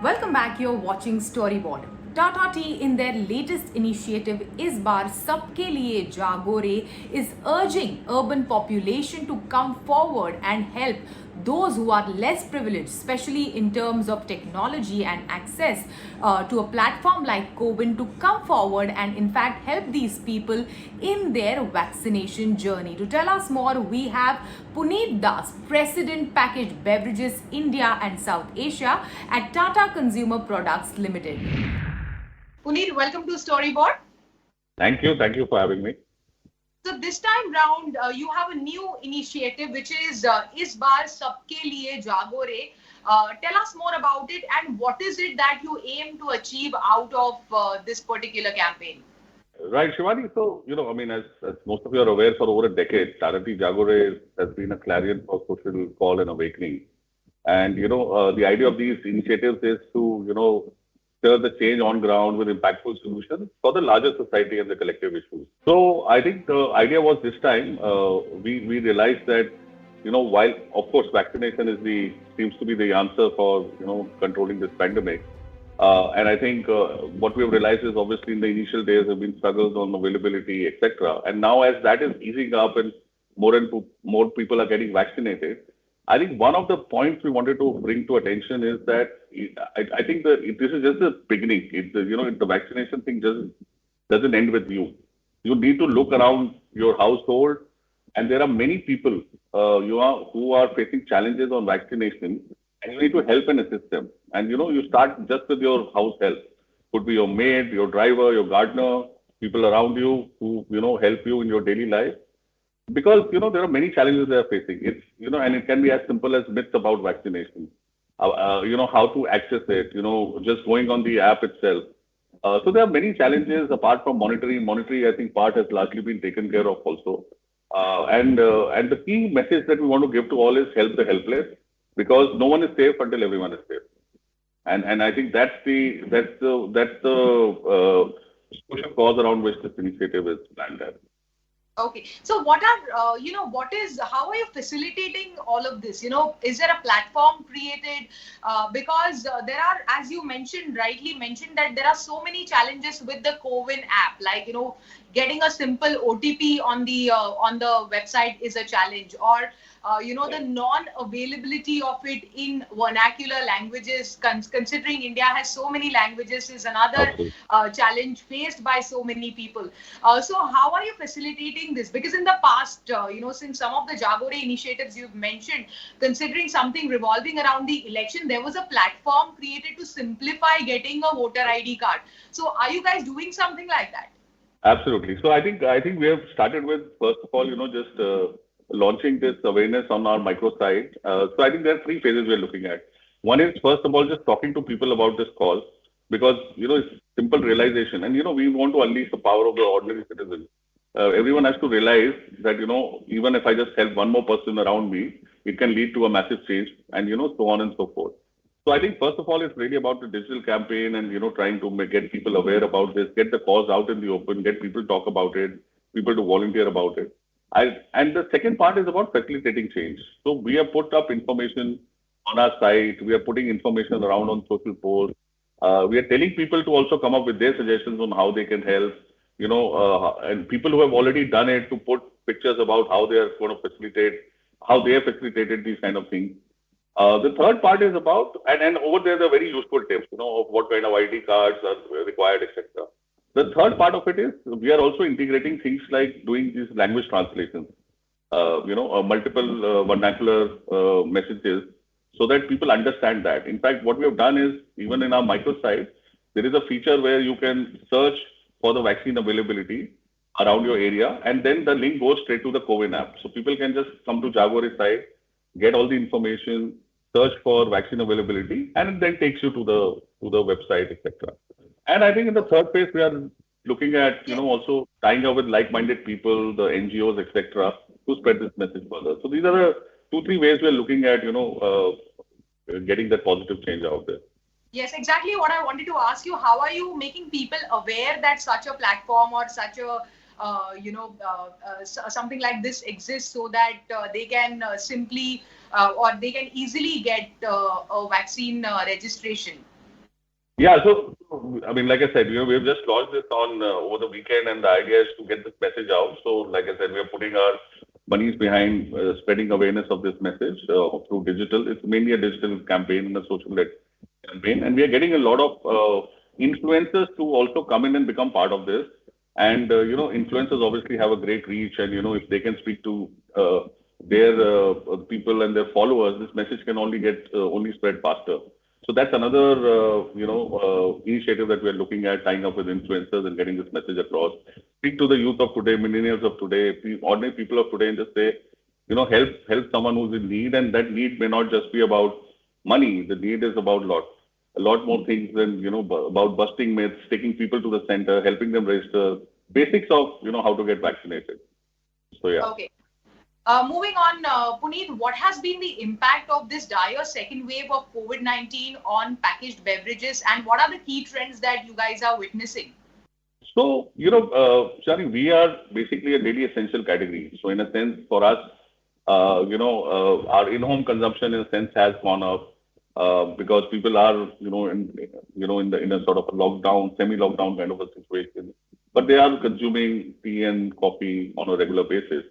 Welcome back. You're watching Storyboard. Tata Tea, in their latest initiative, Iss Baar Sabke Liye Jagore, is urging urban population to come forward and help those who are less privileged, especially in terms of technology and access to a platform like Cobin, to come forward and, in fact, help these people in their vaccination journey. To tell us more, we have Puneet Das, President Packaged Beverages India and South Asia at Tata Consumer Products Limited. Puneet, welcome to Storyboard. Thank you. Thank you for having me. So this time round, you have a new initiative which is Is Baar Sabke Liye Jagore. Tell us more about it and what is it that you aim to achieve out of this particular campaign? Right, Shivani. So, as most of you are aware, for over a decade, Tarati Jagore has been a clarion for social call and awakening. And, the idea of these initiatives is to, stir the change on ground with impactful solutions for the larger society and the collective issues. So, I think the idea was this time, we realized that, while, of course, vaccination seems to be the answer for, controlling this pandemic. And I think what we have realized is obviously in the initial days have been struggles on availability, etc. And now as that is easing up and more people are getting vaccinated, I think one of the points we wanted to bring to attention is that I think this is just the beginning. The vaccination thing just doesn't end with you. You need to look around your household, and there are many people who are facing challenges on vaccination, and you need to help and assist them. And you start just with your house help. Could be your maid, your driver, your gardener, people around you who help you in your daily life. Because there are many challenges they are facing. It's and it can be as simple as myths about vaccination. How to access it. Just going on the app itself. So there are many challenges apart from monitoring. Monitoring, I think, part has largely been taken care of also. And the key message that we want to give to all is help the helpless, because no one is safe until everyone is safe. And I think that's the social cause around which this initiative is planned at. Okay. So how are you facilitating all of this? Is there a platform created? Because there are, as you rightly mentioned, that there are so many challenges with the CoWIN app. Like, getting a simple OTP on the website is a challenge, or the non-availability of it in vernacular languages, considering India has so many languages, is another challenge faced by so many people. So how are you facilitating this? Because in the past, since some of the Jagore initiatives you've mentioned, considering something revolving around the election, there was a platform created to simplify getting a voter ID card. So are you guys doing something like that? Absolutely. So I think we have started with, first of all, just launching this awareness on our microsite. So I think there are three phases we're looking at. One is, first of all, just talking to people about this cause, because it's simple realization, and we want to unleash the power of the ordinary citizen. Everyone has to realize that even if I just help one more person around me, it can lead to a massive change, and so on and so forth. So I think first of all, it's really about the digital campaign and trying to get people aware about this, get the cause out in the open, get people to talk about it, people to volunteer about it. And the second part is about facilitating change. So we have put up information on our site. We are putting information around on social posts. We are telling people to also come up with their suggestions on how they can help. And people who have already done it to put pictures about how they are going to facilitate, how they have facilitated these kind of things. The third part is about, and over there, the very useful tips, of what kind of ID cards are required, etc. The third part of it is we are also integrating things like doing these language translations, multiple vernacular messages, so that people understand that. In fact, what we have done is, even in our microsite, there is a feature where you can search for the vaccine availability around your area, and then the link goes straight to the CoWIN app. So people can just come to Jagore site, get all the information, search for vaccine availability, and it then takes you to the website, etc. And I think in the third phase, we are looking at, also tying up with like-minded people, the NGOs, etc., to spread this message further. So these are the 2-3 ways we are looking at, getting that positive change out there. Yes, exactly what I wanted to ask you. How are you making people aware that such a platform or such a something like this exists, so that they can simply or they can easily get a vaccine registration? Yeah, so I mean, like I said, we've just launched this on over the weekend, and the idea is to get this message out. So, like I said, we are putting our monies behind spreading awareness of this message through digital. It's mainly a digital campaign and a social-led campaign, and we are getting a lot of influencers to also come in and become part of this. And influencers obviously have a great reach, and if they can speak to their people and their followers, this message can only get only spread faster. So that's another, initiative that we are looking at, tying up with influencers and getting this message across. Speak to the youth of today, millennials of today, ordinary people of today, and just say, help someone who's in need, and that need may not just be about money. The need is about a lot more things than about busting myths, taking people to the center, helping them register, basics of how to get vaccinated. So yeah. Okay. Moving on, Puneet, what has been the impact of this dire second wave of COVID-19 on packaged beverages, and what are the key trends that you guys are witnessing? So, Shani, we are basically a daily essential category. So, in a sense, for us, our in-home consumption, in a sense, has gone up because people are, in a sort of a lockdown, semi-lockdown kind of a situation. But they are consuming tea and coffee on a regular basis.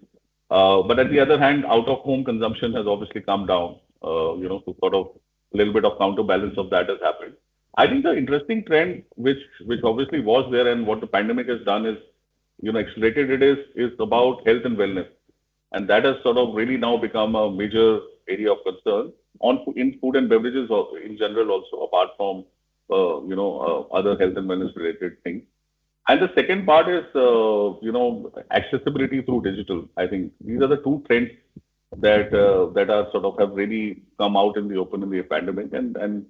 But at the other hand, out-of-home consumption has obviously come down. So sort of a little bit of counterbalance of that has happened. I think the interesting trend, which obviously was there, and what the pandemic has done is, accelerated it is about health and wellness, and that has sort of really now become a major area of concern in food and beverages or in general also, apart from other health and wellness related things. And the second part is, accessibility through digital. I think these are the two trends that are sort of have really come out in the open in the pandemic, and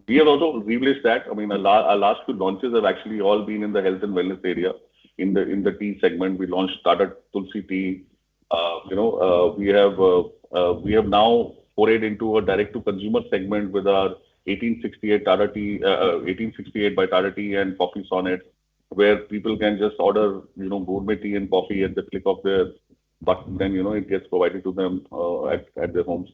we have also leveraged that. I mean, our last few launches have actually all been in the health and wellness area. In the tea segment, we launched Tata Tulsi Tea. We have now forayed into a direct to consumer segment with our 1868 Tata Tea, 1868 by Tata Tea and Coffee Sonnet, where people can just order, gourmet tea and coffee at the click of their button. Then, it gets provided to them at their homes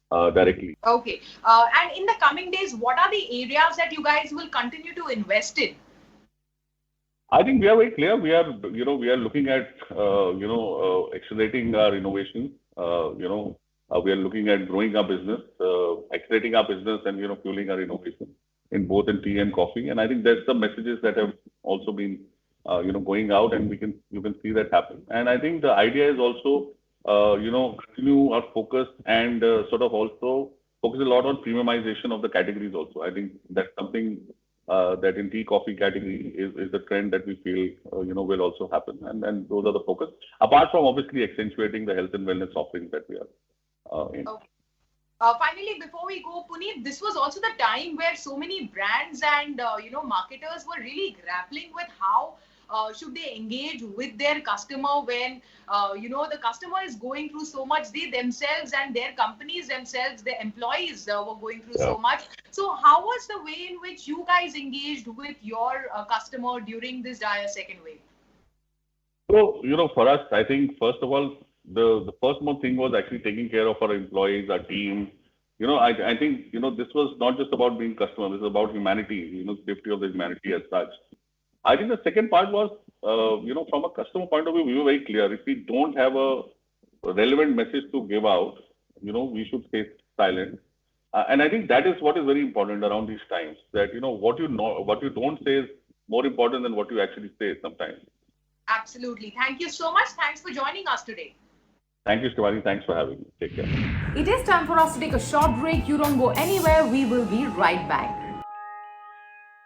directly. Okay. And in the coming days, what are the areas that you guys will continue to invest in? I think we are very clear. We are looking at, accelerating our innovation. We are looking at growing our business, accelerating our business, and fueling our innovation in both in tea and coffee. And I think that's the messages that have also been, going out, and you can see that happen. And I think the idea is also, continue our focus and sort of also focus a lot on premiumization of the categories also. I think that's something that in tea coffee category is the trend that we feel will also happen, and those are the focus. Apart from obviously accentuating the health and wellness offerings that we are in. Okay. Finally, before we go, Puneet, this was also the time where so many brands and marketers were really grappling with how should they engage with their customer when the customer is going through so much. They themselves and their companies themselves, their employees were going through Yeah. so much. So, how was the way in which you guys engaged with your customer during this dire second wave? So, for us, I think first of all, the first more thing was actually taking care of our employees, our team. I think, this was not just about being customer, this is about humanity, safety of the humanity as such. I think the second part was, from a customer point of view, we were very clear. If we don't have a relevant message to give out, we should stay silent. And I think that is what is very important around these times. That what you don't say is more important than what you actually say sometimes. Absolutely. Thank you so much. Thanks for joining us today. Thank you, Shivani. Thanks for having me. Take care. It is time for us to take a short break. You don't go anywhere. We will be right back.